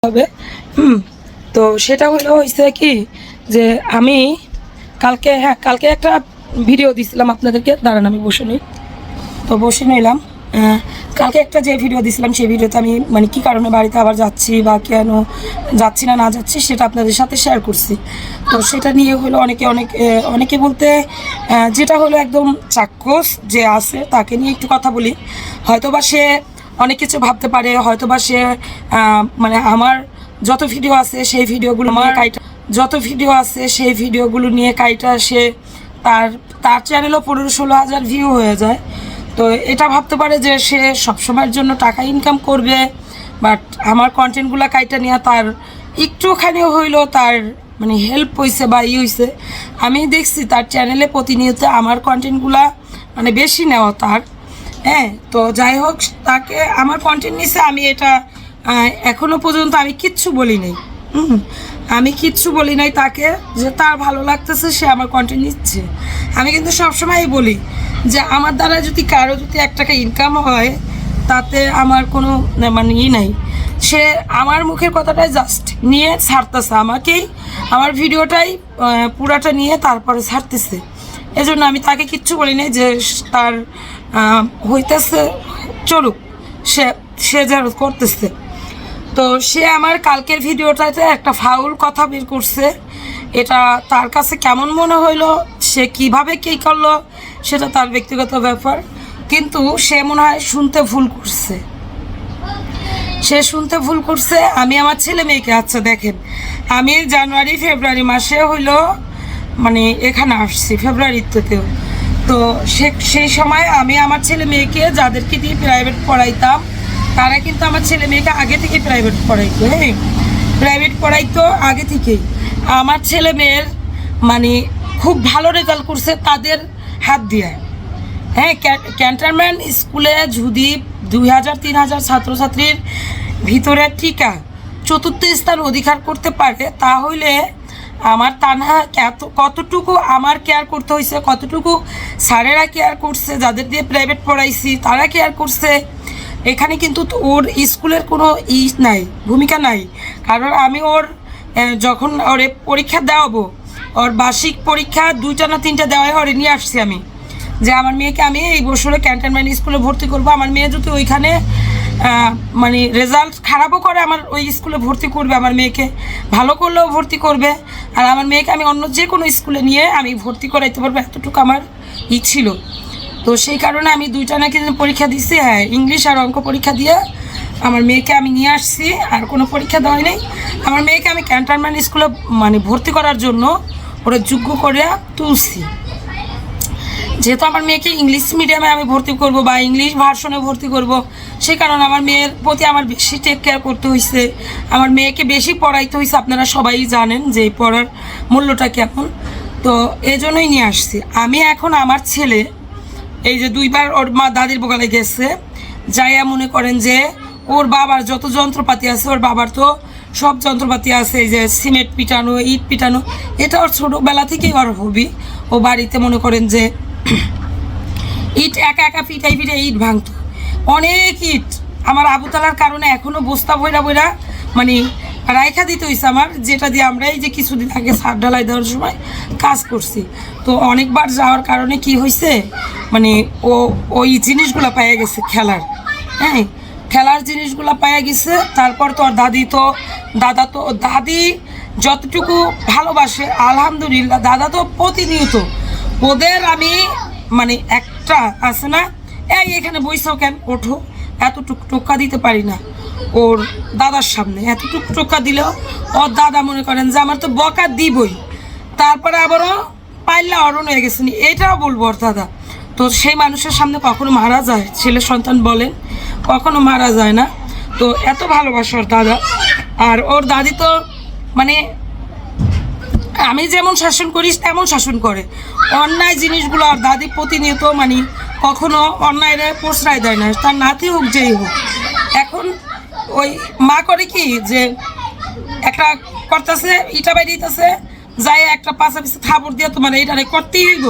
হবে। তো সেটা হয়েছে কি যে আমি কালকে একটা ভিডিও দিছিলাম আপনাদেরকে, দাঁড়ান আমি বসে নিই। তো বসে নিলাম। কালকে একটা যে ভিডিও দিছিলাম সেই ভিডিওতে আমি মানে কী কারণে বাড়িতে আবার যাচ্ছি বা কেন যাচ্ছি না যাচ্ছি সেটা আপনাদের সাথে শেয়ার করছি। তো সেটা নিয়ে অনেকে বলতে যেটা হলো একদম চাক্ষুষ যে আছে তাকে নিয়ে একটু কথা বলি। হয়তো বা সে অনেক কিছু ভাবতে পারে, হয়তো বা সে মানে আমার যত ভিডিও আছে সেই ভিডিওগুলো নিয়ে কাইটা সে তার চ্যানেলও 15-16 হাজার ভিউ হয়ে যায়। তো এটা ভাবতে পারে যে সে সবসময়ের জন্য টাকা ইনকাম করবে, বাট আমার কন্টেন্টগুলো কাইটা নিয়ে তার একটুখানিও হইলো তার মানে হেল্প হয়েছে বা হয়েছে। আমি দেখছি তার চ্যানেলে প্রতিনিয়ত আমার কন্টেন্টগুলা মানে বেশি নেওয়া তার। তো যাই হোক, তাকে আমার কন্টেন্ট নিছে, আমি এটা এখনও পর্যন্ত আমি কিচ্ছু বলি নাই। তাকে যে তার ভালো লাগতেছে সে আমার কন্টেন্ট নিচ্ছে। আমি কিন্তু সবসময়ই বলি যে আমার দ্বারা যদি কারো যদি 1 টাকা ইনকাম হয় তাতে আমার কোনো মানে নাই। সে আমার মুখের কথাটাই জাস্ট নিয়ে ছাড়তেছে, আমাকেই আমার ভিডিওটাই পুরাটা নিয়ে তারপরে ছাড়তেছে। এজন্য আমি তাকে কিচ্ছু বলি নাই, যে তার হইতেছে চলুক, সে যা করতেছে। তো সে আমার কালকের ভিডিওটাতে একটা ফাউল কথা বের করছে। এটা তার কাছে কেমন মনে হইলো, সে কিভাবে কী করলো সেটা তার ব্যক্তিগত ব্যাপার, কিন্তু সে মনে হয় শুনতে ভুল করছে। আমি আমার ছেলে মেয়েকে, আচ্ছা দেখেন, আমি জানুয়ারি ফেব্রুয়ারি মাসে হইলো মানে এখানে আসছি, ফেব্রুয়ারিতেও। তো সেই সময় আমি আমার ছেলে মেয়েকে যাদেরকে দিয়ে প্রাইভেট পড়াইতাম তারা কিন্তু আমার ছেলে মেয়েকে আগে থেকে প্রাইভেট পড়াইতো আগে থেকেই। আমার ছেলে মেয়ের মানে খুব ভালো রেজাল্ট করছে তাদের হাত দিয়ে। ক্যান্টনমেন্ট স্কুলে যদি 2000-3000 ছাত্রছাত্রীর ভিতরে টিকা 4র্থ স্থান অধিকার করতে পারে, তাহলে আমার তানহা কতটুকু আমার কেয়ার করতে হয়েছে, কতটুকু স্যারেরা কেয়ার করছে, যাদের দিয়ে প্রাইভেট পড়াইছি তারা কেয়ার করছে। এখানে কিন্তু ওর স্কুলের কোনো ভূমিকা নাই। কারণ আমি ওর যখন ওরে পরীক্ষা দেওয়াবো, ওর বার্ষিক পরীক্ষা 2টা না 3টা দেওয়াই ওরে নিয়ে আসছি আমি, যে আমার মেয়েকে আমি এই বছরে ক্যান্টনমেন্ট স্কুলে ভর্তি করবো। আমার মেয়ে যদি ওইখানে মানে রেজাল্ট খারাপও করে আমার ওই স্কুলে ভর্তি করবে, আমার মেয়েকে ভালো করলেও ভর্তি করবে, আর আমার মেয়েকে আমি অন্য যে কোনো স্কুলে নিয়ে আমি ভর্তি করাইতে পারবো, এতটুকু আমার ছিল। তো সেই কারণে আমি 2টা নাকি পরীক্ষা দিচ্ছি, ইংলিশ আর অঙ্ক পরীক্ষা দিয়ে আমার মেয়েকে আমি নিয়ে আসছি, আর কোনো পরীক্ষা দেওয়াই নেই। আমার মেয়েকে আমি ক্যান্টনমেন্ট স্কুলে মানে ভর্তি করার জন্য ওরা যোগ্য করে তুলছি। যেহেতু আমার মেয়েকে ইংলিশ মিডিয়ামে আমি ভর্তি করব বা ইংলিশ ভার্সনে ভর্তি করব, সেই কারণে আমার মেয়ের প্রতি আমার বেশি টেক কেয়ার করতে হয়েছে, আমার মেয়েকে বেশি পড়াইতে হয়েছে। আপনারা সবাই জানেন যে পড়ার মূল্যটা কেমন। তো এই জন্যই নিয়ে আসছি আমি। এখন আমার ছেলে এই যে 2বার ওর মা দাদির বোকালে গেছে, যাইয়া মনে করেন যে ওর বাবার যত যন্ত্রপাতি আছে, ওর বাবার তো সব যন্ত্রপাতি আছে, এই যে সিমেন্ট পিটানো, ইট পিটানো, এটা ওর ছোটোবেলা থেকেই ওর হবি। ও বাড়িতে মনে করেন যে ইট একা পিটাই ইট ভাঙতো, অনেক ইট। আমার আবুতালার কারণে এখনও বস্তা বইরা মানে রাইখা দিতে হয়েছে আমার, যেটা দিয়ে আমরা এই যে কিছুদিন আগে ছাদ ঢালাই দেওয়ার সময় কাজ করছি। তো অনেকবার যাওয়ার কারণে কি হয়েছে, মানে ওই জিনিসগুলো পাইয়া গেছে খেলার জিনিসগুলো পাইয়া গেছে। তারপর তো আর দাদি যতটুকু ভালোবাসে আলহামদুলিল্লাহ, দাদা তো প্রতিনিয়ত ওদের আমি মানে একটা আছে না, এখানে বইসাও কেন, ওঠো, এতটুকু টোকা দিতে পারি না ওর দাদার সামনে। এতটুকু টোকা দিলেও ওর দাদা মনে করেন যে আমার তো বকা দিবই, তারপরে আবারও পাইলা অরণ হয়ে গেছেন, এটাও বলবো ওর দাদা। তো সেই মানুষের সামনে কখনো মারা যায়, ছেলে সন্তান বলেন, কখনো মারা যায় না। তো এত ভালোবাসে ওর দাদা। আর ওর দাদি তো মানে আমি যেমন শাসন করিস তেমন শাসন করে। অন্যায় জিনিসগুলো আর দাদি প্রতিনিয়ত মানে কখনো অন্যায়ের প্রশ্রয় দেয় না, তার নাতি হোক যেই হোক। এখন ওই মা করে কি যে একটা করতেছে, ইটা বাইরে দিতেছে, যাই একটা পাশা পিছে থাপড় দিয়ে তোমার এইটারে করতেই হইব,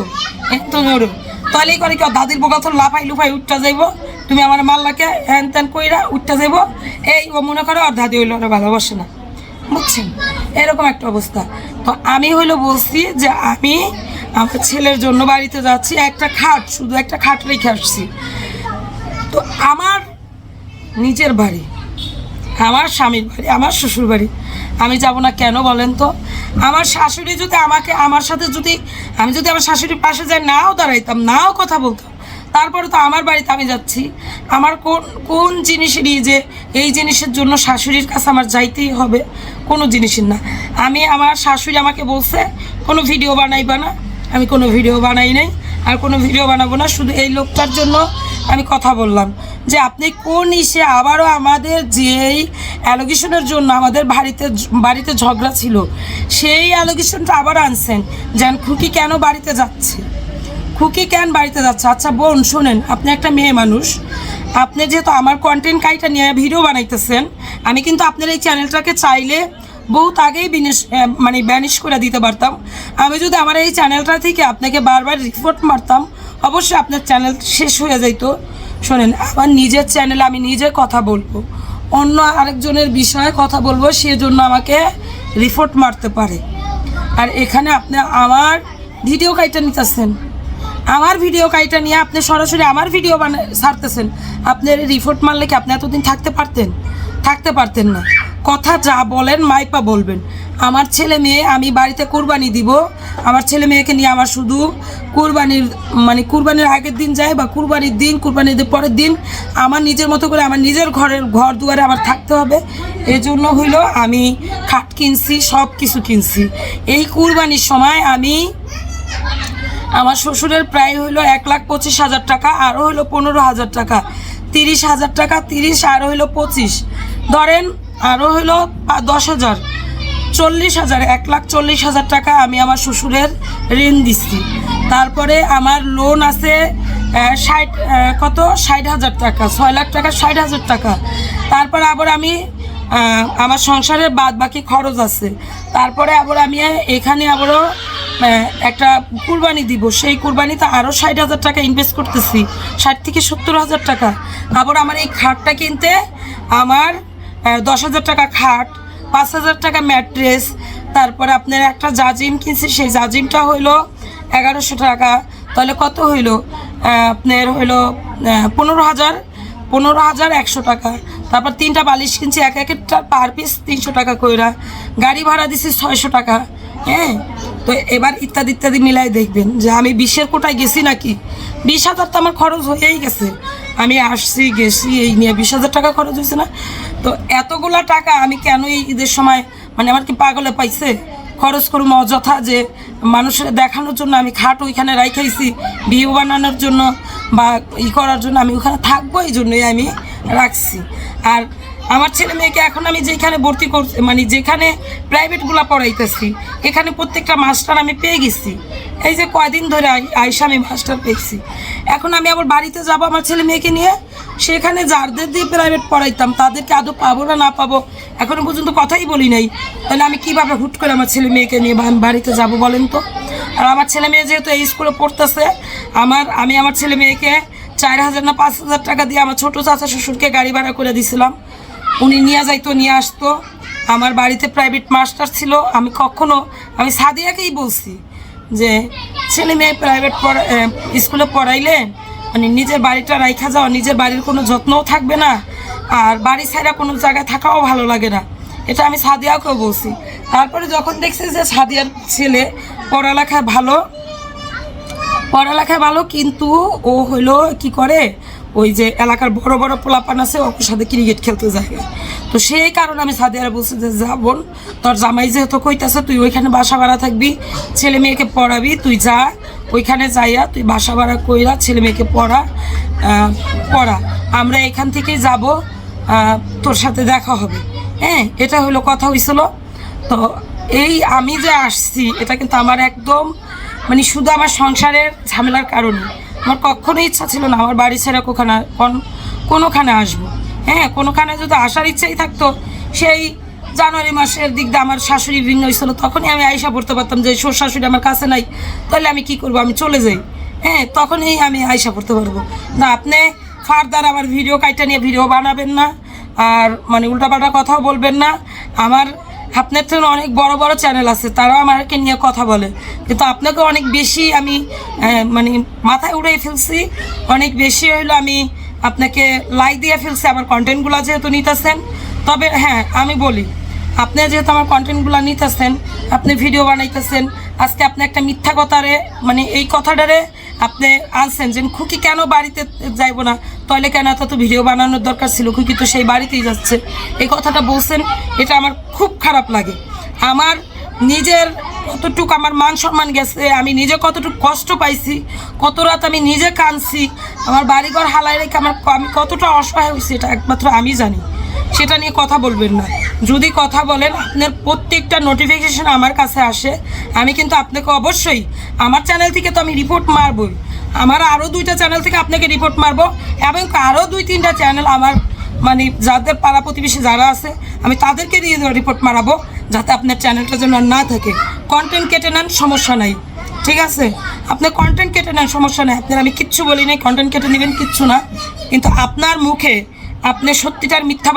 তাহলেই করে কি দাদির বোকা তো লাফাই লুফাই উঠটা যাইব, তুমি আমার মাল্লাকে হ্যান ত্যান কইরা উঠতে যাইব, এই ও মনে করো অর্ধা দিয়ে হইলো ওরা ভালোবাসে না, বুঝছেন? এরকম একটা অবস্থা। তো আমি হইলো বলছি যে আমি আমার ছেলের জন্য বাড়িতে যাচ্ছি, একটা খাট, শুধু একটা খাট রেখে আসছি। তো আমার নিজের বাড়ি, আমার স্বামীর বাড়ি, আমার শ্বশুর বাড়ি, আমি যাব না কেন বলেন তো? আমার শাশুড়ি যদি আমাকে, আমার সাথে যদি আমি যদি আমার শাশুড়ির পাশে যাই, নাও দাঁড়াইতাম, নাও কথা বলতাম, তারপরে তো আমার বাড়িতে আমি যাচ্ছি। আমার কোন কোন জিনিসেরই যে এই জিনিসের জন্য শাশুড়ির কাছে আমার যাইতেই হবে, কোনো জিনিসের না। আমি, আমার শাশুড়ি আমাকে বলছে কোনো ভিডিও বানাইবা না, আমি কোনো ভিডিও বানাই নাই, আর কোনো ভিডিও বানাবো না। শুধু এই লোকটার জন্য আমি কথা বললাম যে আপনি কোন ইসে আবারও আমাদের যেই অ্যালোগেশনের জন্য আমাদের বাড়িতে ঝগড়া ছিল, সেই অ্যালোগেশনটা আবার আনছেন, যেন খুকি কেন বাড়িতে যাচ্ছে, খুকি কেন বাড়িতে যাচ্ছে। আচ্ছা বোন শোনেন, আপনি একটা মেয়ে মানুষ, আপনি যেহেতু আমার কন্টেন্ট কাইটা নিয়ে ভিডিও বানাইতেছেন, আমি কিন্তু আপনার এই চ্যানেলটাকে চাইলে বহুত আগেই ব্যানিশ করে দিতে পারতাম। আমি যদি আমার এই চ্যানেলটা থেকে আপনাকে বারবার রিপোর্ট মারতাম, অবশ্যই আপনার চ্যানেল শেষ হয়ে যাইতো। শোনেন, আমার নিজের চ্যানেলে আমি নিজে কথা বলবো, অন্য আরেকজনের বিষয়ে কথা বলবো, সেজন্য আমাকে রিপোর্ট মারতে পারে। আর এখানে আপনি আমার ভিডিও কাইটা নিতেছেন, আমার ভিডিও কাইটা নিয়ে আপনি সরাসরি আমার ভিডিও ছাড়তেছেন। আপনার রিপোর্ট মারলে কি আপনি এতদিন থাকতে পারতেন না। কথা যা বলেন মাইপা বলবেন। আমার ছেলে মেয়ে, আমি বাড়িতে কুরবানি দিব, আমার ছেলে মেয়েকে নিয়ে আমার শুধু কুরবানির আগের দিন যায় বা কুরবানির পরের দিন আমার নিজের মতো করে আমার নিজের ঘর দুয়ারে আমার থাকতে হবে। এজন্য হইল আমি খাট কিনছি, সব কিছু কিনছি। এই কুরবানির সময় আমি আমার শ্বশুরের প্রায় হইল 1,25,000 টাকা, আরও হইলো 15,000 টাকা, 30,000 টাকা, 30 আরও হইলো 25, ধরেন আরও হইলো 10,000, 40,000, 1,40,000 টাকা আমি আমার শ্বশুরের ঋণ দিচ্ছি। তারপরে আমার লোন আছে 60,000 টাকা, 6 লাখ টাকা, 60,000 টাকা। তারপরে আবার আমি আমার সংসারের বাদ বাকি খরচ আছে। তারপরে আবার আমি এখানে আবারও একটা কুরবানি দিব, সেই কুরবানিতে আরও 60,000 টাকা ইনভেস্ট করতেছি, 60 থেকে 70,000 টাকা। আবার আমার এই খাটটা কিনতে আমার 10,000 টাকা খাট, 5,000 টাকা ম্যাট্রেস। তারপরে আপনার একটা জাজিম কিনছি, সেই জাজিমটা হইলো 1100 টাকা। তাহলে কত হইলো? আপনার হইলো 15,100 টাকা। তারপর 3টা বালিশ কিনছি, এক একটা পার পিস 300 টাকা কইরা। গাড়ি ভাড়া দিছি 600 টাকা। হ্যাঁ, তো এবার ইত্যাদি মিলাই দেখবেন যে আমি 20-এর কোটায় গেছি নাকি। 20,000 তো আমার খরচ হয়েই গেছে, আমি আসছি গেছি এই নিয়ে 20,000 টাকা খরচ হয়েছে না। তো এতগুলা টাকা আমি কেন এই ঈদের সময়, আমার কি পাগলে পাইছে খরচ করবো অযথা? যে মানুষের দেখানোর জন্য আমি খাট ওইখানে রাখাইছি, ভিউ বানানোর জন্য বা করার জন্য আমি ওখানে থাকবো, এই জন্যই আমি রাখছি। আর আমার ছেলে মেয়েকে এখন আমি যেখানে ভর্তি করছি, যেখানে প্রাইভেটগুলো পড়াইতেছি, এখানে প্রত্যেকটা মাস্টার আমি পেয়ে গেছি। এই যে কয়দিন ধরে আইসা আমি মাস্টার পেয়েছি। এখন আমি আবার বাড়িতে যাব আমার ছেলে মেয়েকে নিয়ে, সেখানে যাদের দিয়ে প্রাইভেট পড়াইতাম তাদেরকে আদৌ পাবো না পাবো এখনো পর্যন্ত কথাই বলি নাই। তাহলে আমি কীভাবে হুট করে আমার ছেলে মেয়েকে নিয়ে বাড়িতে যাব বলেন তো? আর আমার ছেলে মেয়ে যেহেতু এই স্কুলে পড়তেছে, আমি আমার ছেলে মেয়েকে 4,000 না 5,000 টাকা দিয়ে আমার ছোটো চাচা শ্বশুরকে গাড়ি ভাড়া করে দিছিলাম। উনি নিয়ে যাইতো, নিয়ে আসতো। আমার বাড়িতে প্রাইভেট মাস্টার ছিল। আমি সাদিয়াকেই বলছি যে ছেলে মেয়ে প্রাইভেট স্কুলে পড়াইলে নিজের বাড়িটা রাইখা যাওয়া, নিজের বাড়ির কোনো যত্নও থাকবে না, আর বাড়ি ছাড়া কোনো জায়গায় থাকাও ভালো লাগে না। এটা আমি সাদিয়াকেও বলছি। তারপরে যখন দেখছি যে সাদিয়ার ছেলে পড়ালেখায় ভালো, কিন্তু ও হইলো কি করে, ওই যে এলাকার বড় বড় পোলাপান আছে, ওর সাথে ক্রিকেট খেলতে যায়। তো সেই কারণে আমি সাদিয়ারা বলছি যে যা বোন, তোর জামাই যেহেতু কইতাছে তুই ওইখানে বাসা ভাড়া থাকবি, ছেলে মেয়েকে পড়াবি, তুই যা ওইখানে যাইয়া তুই বাসা ভাড়া কইরা ছেলে মেয়েকে পড়া। আমরা এখান থেকেই যাব, তোর সাথে দেখা হবে। হ্যাঁ, এটা হলো কথা হয়েছিল। তো এই আমি যে আসছি, এটা কিন্তু আমার একদম শুধু আমার সংসারের ঝামেলার কারণে। আমার কখনোই ইচ্ছা ছিল না আমার বাড়ি ছেড়ে কোনোখানে আসবো। হ্যাঁ, কোনোখানে যদি আসার ইচ্ছাই থাকতো, সেই জানুয়ারি মাসের দিক দিয়ে আমার শাশুড়ি ভিন্ন হয়েছিল, তখনই আমি আইসা পড়তে পারতাম। যে শ্বশুর শাশুড়ি আমার কাছে নাই, তাহলে আমি কি করবো, আমি চলে যাই। হ্যাঁ, তখনই আমি আইসা পড়তে পারবো না। আপনি ফার্দার আমার ভিডিও কাইটা নিয়ে ভিডিও বানাবেন না, আর মানে উল্টাপাল্টা কথাও বলবেন না। আমার আপনার থেকে অনেক বড় বড় চ্যানেল আছে, তারাও আমাকে নিয়ে কথা বলে, কিন্তু আপনাকে অনেক বেশি আমি মানে মাথায় উড়াই ফেলছি, অনেক বেশি হইলো আমি আপনাকে লাইক দিয়ে ফেলছি আমার কন্টেন্টগুলো যেহেতু নিতেছেন। তবে হ্যাঁ আমি বলি, আপনি যেহেতু আমার কন্টেন্টগুলো নিতেছেন, আপনি ভিডিও বানাইতেছেন, আজকে আপনি একটা মিথ্যা কথারে মানে এই কথাটারে আপনি আনছেন যে খুকি কেন বাড়িতে যাইব না, তাহলে কেন এত ভিডিও বানানোর দরকার ছিল, খুকি তো সেই বাড়িতেই যাচ্ছে, এই কথাটা বলছেন। এটা আমার খুব খারাপ লাগে। আমার নিজের কতটুকু আমার মান সম্মান গেছে, আমি নিজে কতটুকু কষ্ট পাইছি, কত রাত আমি নিজে কাঁদছি, আমার বাড়িঘর হালাই রেখে আমি কতটা অসহায় হয়েছি এটা একমাত্র আমি জানি। সেটা নিয়ে কথা বলবেন না। যদি কথা বলেন আপনার প্রত্যেকটা নোটিফিকেশন আমার কাছে আসে, আমি কিন্তু আপনাকে অবশ্যই আমার চ্যানেল থেকে তো আমি রিপোর্ট মারবই, আমার আরও 2টা চ্যানেল থেকে আপনাকে রিপোর্ট মারবো, এবং আরও 2-3টা চ্যানেল আমার মানে যাদের পাড়া প্রতিবেশী যারা আছে আমি তাদেরকে দিয়ে রিপোর্ট মারাবো, যাতে আপনার চ্যানেলটা যেন আর না থাকে। কন্টেন্ট কেটে নেন, সমস্যা নাই, ঠিক আছে? আপনি কন্টেন্ট কেটে নেন, সমস্যা নেই, আপনার আমি কিচ্ছু বলি নাই, কন্টেন্ট কেটে নেবেন কিচ্ছু না, কিন্তু আপনার মুখে আপনি সত্যিটার মিথ্যা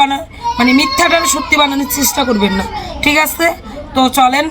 মানে মিথ্যাটার সত্যি বানানোর চেষ্টা করবেন না, ঠিক আছে? তো চলেন।